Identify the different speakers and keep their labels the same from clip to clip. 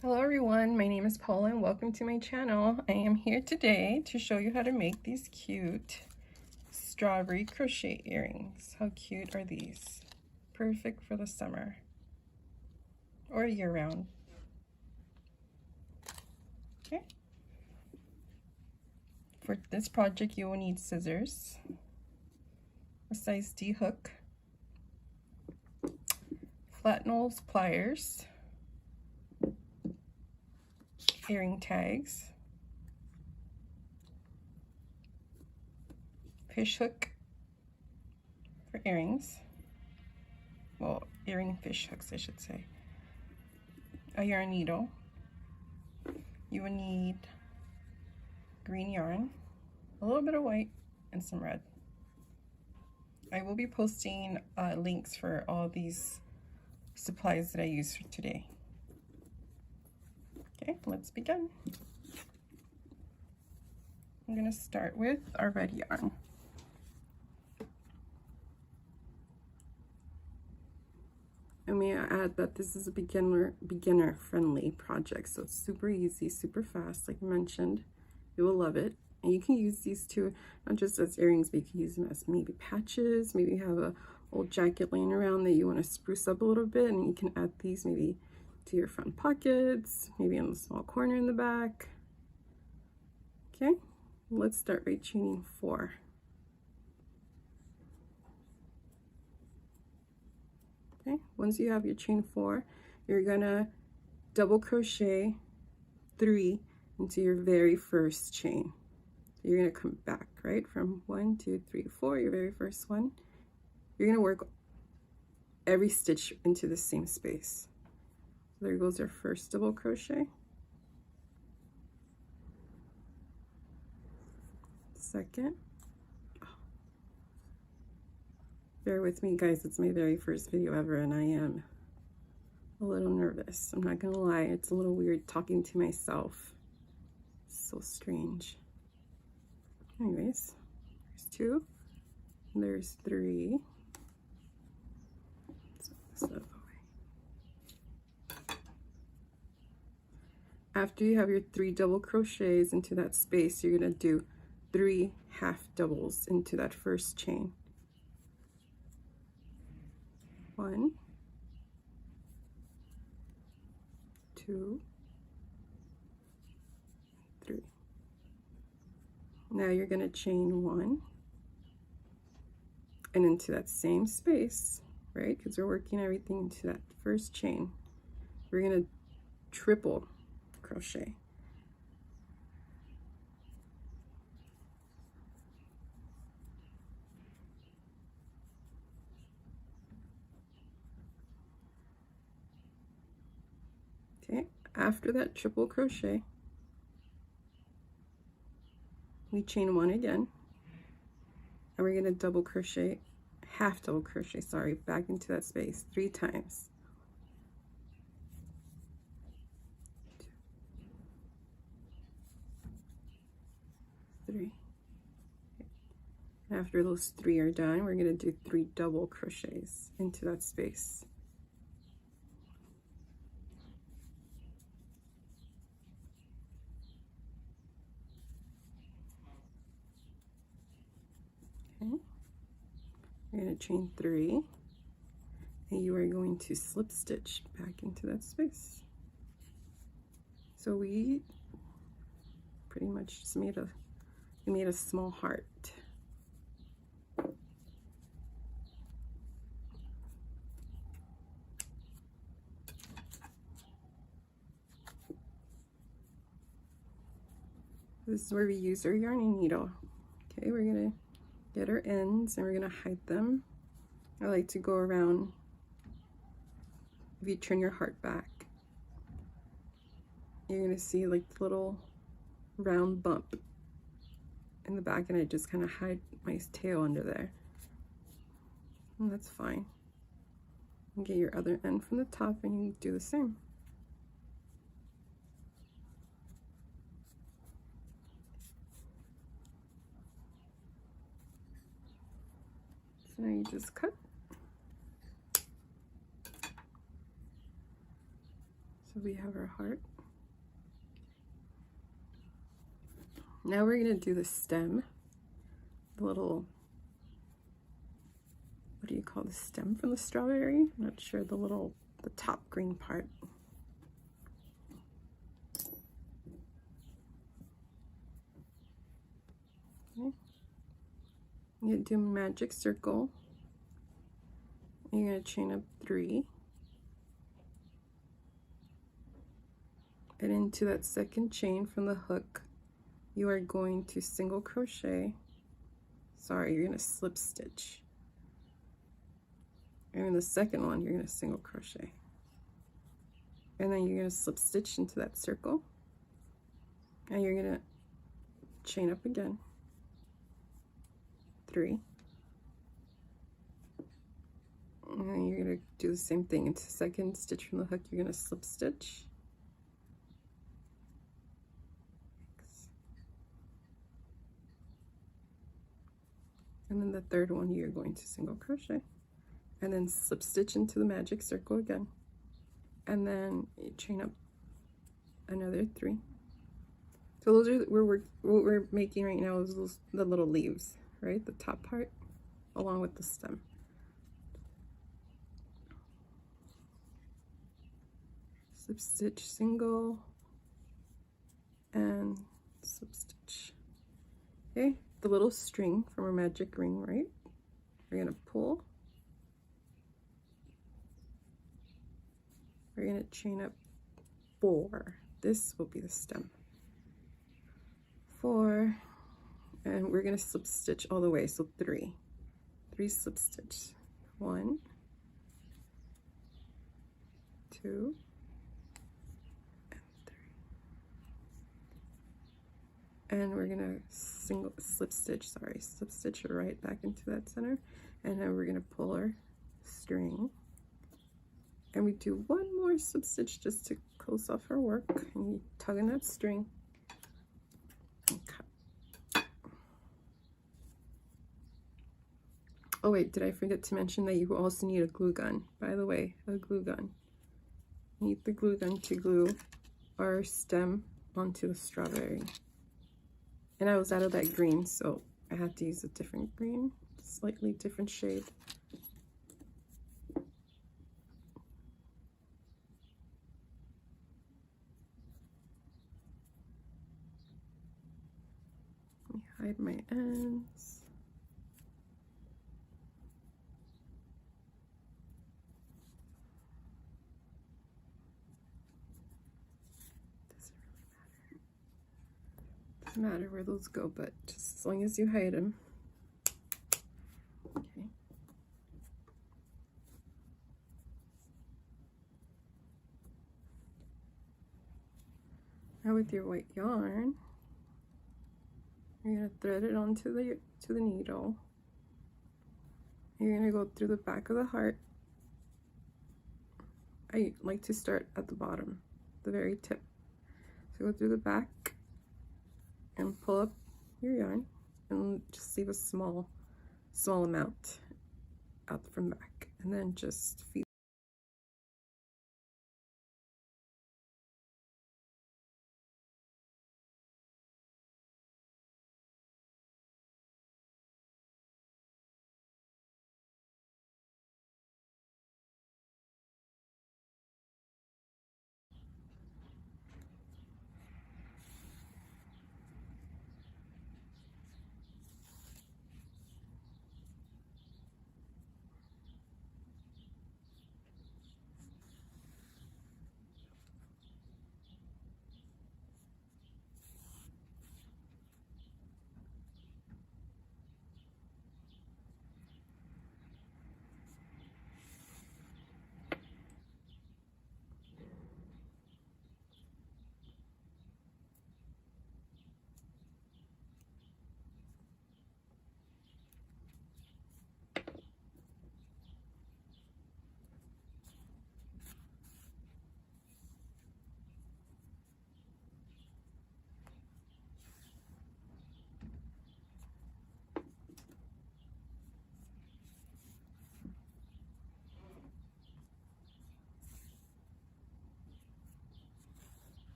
Speaker 1: Hello everyone, my name is Paula and welcome to my channel. I am here today to show you how to make these cute strawberry crochet earrings. How cute are these? Perfect for the summer or year round. Okay. For this project you will need scissors, a size D hook, flat nose pliers, earring tags, fish hook for earrings, well, earring fish hooks I should say, a yarn needle. You will need green yarn, a little bit of white, and some red. I will be posting links for all these supplies that I use for today. Okay, let's begin. I'm going to start with our red yarn. And may I add that this is a beginner friendly project, so it's super easy, super fast. Like I mentioned, you will love it. And you can use these too, not just as earrings, but you can use them as maybe patches. Maybe you have a old jacket laying around that you want to spruce up a little bit, and you can add these maybe to your front pockets, maybe in a small corner in the back. Okay, let's start by chaining 4. Okay, once you have your chain 4, you're gonna double crochet 3 into your very first chain. You're gonna come back, right, from 1, 2, 3, 4, your very first one. You're gonna work every stitch into the same space. So there goes our first double crochet. Second. Bear with me guys, it's my very first video ever and I am a little nervous. I'm not gonna lie, it's a little weird talking to myself. So strange. Anyways, there's 2, and there's 3. Let's move this out of the way. After you have your 3 double crochets into that space, you're gonna do 3 half doubles into that first chain. 1, 2, 3. Now you're going to chain 1 and into that same space, right? Because we're working everything into that first chain. We're going to triple crochet. Okay, after that triple crochet, we chain 1 again, and we're going to double crochet, half double crochet, sorry, back into that space 3 times. 2, 3. After those 3 are done, we're going to do 3 double crochets into that space. Okay, you're going to chain 3, and you are going to slip stitch back into that space. So we pretty much just made a small heart. This is where we use our yarning needle. Okay, we're gonna get our ends and we're gonna hide them. I like to go around, if you turn your heart back, you're gonna see like the little round bump in the back, and I just kind of hide my tail under there. And that's fine. And get your other end from the top and you do the same. So now you just cut. So we have our heart. Now we're going to do the stem, the little, what do you call the stem from the strawberry? I'm not sure, the top green part. Okay. You're going to do a magic circle. You're going to chain up 3. And into that second chain from the hook, you are going to single crochet. Sorry, you're going to slip stitch. And in the second one, you're going to single crochet. And then you're going to slip stitch into that circle. And you're going to chain up again. 3. And then you're going to do the same thing. Into the second stitch from the hook, you're going to slip stitch. And then the third one, you're going to single crochet. And then slip stitch into the magic circle again. And then you chain up another 3. So those are what we're making right now is the little leaves, right? The top part along with the stem. Slip stitch, single, and slip stitch. Okay, the little string from our magic ring, right? We're gonna pull. We're gonna chain up 4. This will be the stem. 4, and we're gonna slip stitch all the way, so 3 slip stitch. 1, 2, and 3. And we're gonna slip stitch right back into that center, and then we're gonna pull our string, and we do 1 more slip stitch just to close off our work, and you tug on that string and cut. Oh wait, did I forget to mention that you also need a glue gun? By the way, a glue gun. You need the glue gun to glue our stem onto the strawberry. And I was out of that green, so I had to use a different green, slightly different shade. Let me hide my ends. Doesn't matter where those go, but just as long as you hide them. Okay. Now with your white yarn, you're gonna thread it onto the needle. You're gonna go through the back of the heart. I like to start at the bottom, the very tip. So go through the back and pull up your yarn and just leave a small amount out from back, and then just feed.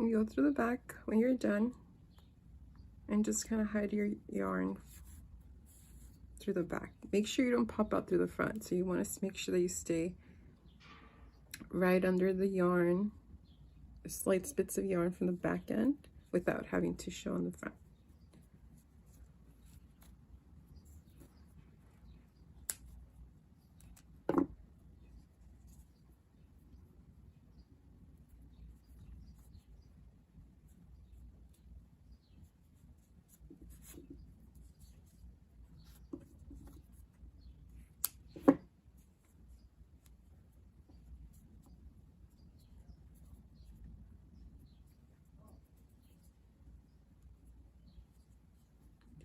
Speaker 1: And go through the back when you're done, and just kind of hide your yarn through the back. Make sure you don't pop out through the front. So you want to make sure that you stay right under the yarn, slight bits of yarn from the back end without having to show on the front.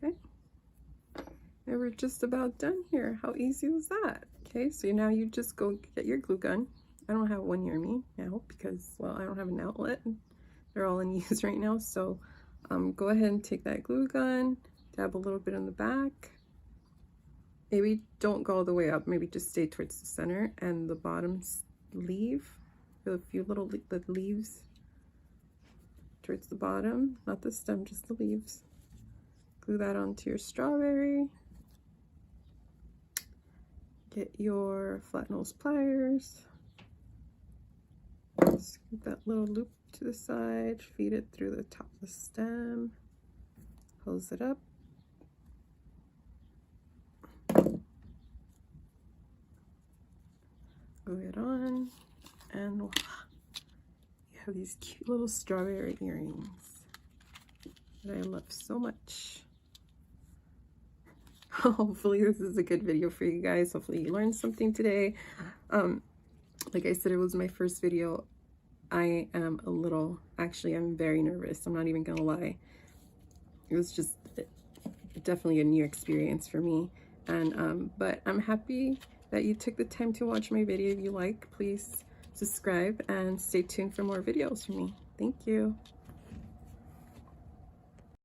Speaker 1: Okay, and we're just about done here. How easy was that? Okay, so now you just go get your glue gun. I don't have one near me now because, well, I don't have an outlet. They're all in use right now. So go ahead and take that glue gun, dab a little bit on the back. Maybe don't go all the way up. Maybe just stay towards the center and the bottom leaf. Feel a few little leaves towards the bottom, not the stem, just the leaves. Glue that onto your strawberry. Get your flat nose pliers. Scoop that little loop to the side, feed it through the top of the stem, close it up. Glue it on, and voila, you have these cute little strawberry earrings that I love so much. Hopefully this is a good video for you guys. Hopefully you learned something today. Like I said, it was my first video. I am a little, actually I'm very nervous. I'm not even gonna lie. It was just definitely a new experience for me. And but I'm happy that you took the time to watch my video. If you like, please subscribe and stay tuned for more videos from me. Thank you.